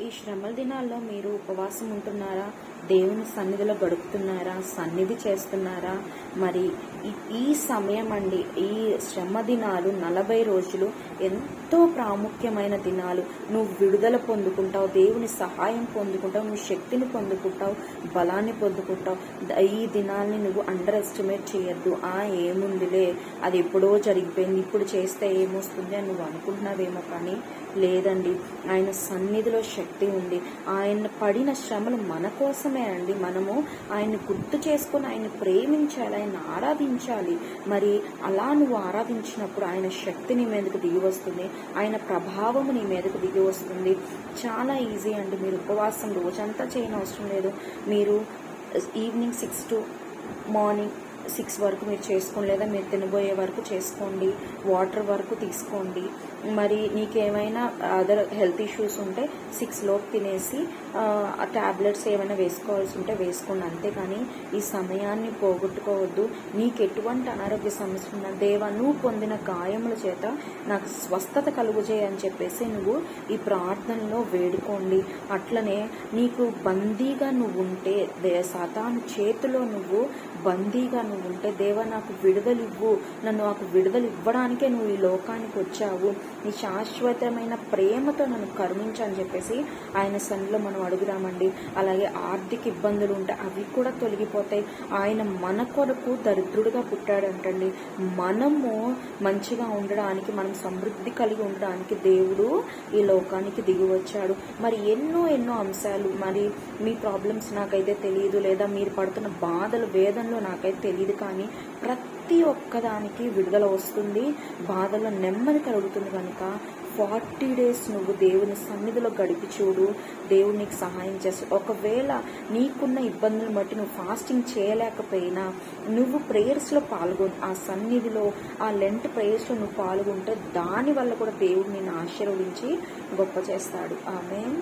ఈ శ్రమల దినాల్లో మీరు ఉపవాసం ఉంటున్నారా? దేవుని సన్నిధిలో గడుపుతున్నారా? సన్నిధి చేస్తున్నారా? మరి ఈ సమయం అండి, ఈ శ్రమ దినాలు 40 రోజులు ఎంతో ప్రాముఖ్యమైన దినాలు. నువ్వు విడుదల పొందుకుంటావు, దేవుని సహాయం పొందుకుంటావు, నువ్వు శక్తిని పొందుకుంటావు, బలాన్ని పొందుకుంటావు. ఈ దినాల్ని నువ్వు అండర్ ఎస్టిమేట్ చేయొద్దు. ఏముందిలే, అది ఎప్పుడో జరిగిపోయింది, ఇప్పుడు చేస్తే ఏమొస్తుంది అని నువ్వు అనుకుంటున్నావేమో, కానీ లేదండి. ఆయన సన్నిధిలో శక్తి ఉంది. ఆయన పడిన శ్రమలు మన కోసమే అండి. మనము ఆయన్ని గుర్తు చేసుకొని ఆయన్ని ప్రేమించాలి, ఆయన ఆరాధించాలి. మరి అలా నువ్వు ఆరాధించినప్పుడు ఆయన శక్తి నీ మీదకు దిగి వస్తుంది, ఆయన ప్రభావము నీ మీదకు దిగి వస్తుంది. చాలా ఈజీ అండి. మీరు ఉపవాసం రోజంతా చేయనవసరం లేదు. మీరు ఈవినింగ్ 6 to మార్నింగ్ 6 వరకు మీరు చేసుకోండి, లేదా మీరు తినబోయే వరకు చేసుకోండి, వాటర్ వరకు తీసుకోండి. మరి నీకేమైనా అదర్ హెల్త్ ఇష్యూస్ ఉంటే 6 లోపు తినేసి ఆ ట్యాబ్లెట్స్ ఏమైనా వేసుకోవాల్సి ఉంటే వేసుకోండి. అంతేకాని ఈ సమయాన్ని పోగొట్టుకోవద్దు. నీకు ఎటువంటి అనారోగ్య సమస్య ఉన్నా, దేవా నువ్వు పొందిన గాయముల చేత నాకు స్వస్థత కలుగుజేయని చెప్పేసి నువ్వు ఈ ప్రార్థనలో వేడుకోండి. అట్లనే నీకు బందీగా నువ్వు ఉంటే, సాతాను చేతిలో నువ్వు బందీగా నువ్వు ఉంటే, దేవా నాకు విడుదలివ్వు, నాకు విడుదల ఇవ్వడానికే నువ్వు ఈ లోకానికి వచ్చావు, నీ శాశ్వతమైన ప్రేమతో నన్ను కరుణించు అని చెప్పేసి ఆయన సన్నిధిలో మనం అడుగుదామండి. అలాగే ఆర్థిక ఇబ్బందులు ఉంటే అవి కూడా తొలగిపోతాయి. ఆయన మన కొరకు దరిద్రుడిగా పుట్టాడంటండి. మనము మంచిగా ఉండడానికి, మనం సమృద్ధి కలిగి ఉండడానికి దేవుడు ఈ లోకానికి దిగి వచ్చాడు. మరి ఎన్నో అంశాలు, మరి మీ ప్రాబ్లమ్స్ నాకైతే తెలియదు, లేదా మీరు పడుతున్న బాధలు వేదనలో నాకైతే తెలియదు, కానీ ప్రతి ఒక్కదానికి విడుదల వస్తుంది, బాధలో నెమ్మది కలుగుతుంది. కనుక 40 days నువ్వు దేవుని సన్నిధిలో గడిపి చూడు, దేవుడు నీకు సహాయం చేస్తాడు. ఒకవేళ నీకున్న ఇబ్బందులను బట్టి నువ్వు ఫాస్టింగ్ చేయలేకపోయినా నువ్వు ప్రేయర్స్లో పాల్గొని, ఆ సన్నిధిలో, ఆ లెంట్ ప్రేయర్స్లో నువ్వు పాల్గొంటే దానివల్ల కూడా దేవుడు నిన్ను ఆశీర్వదించి గొప్ప చేస్తాడు. ఆమేన్.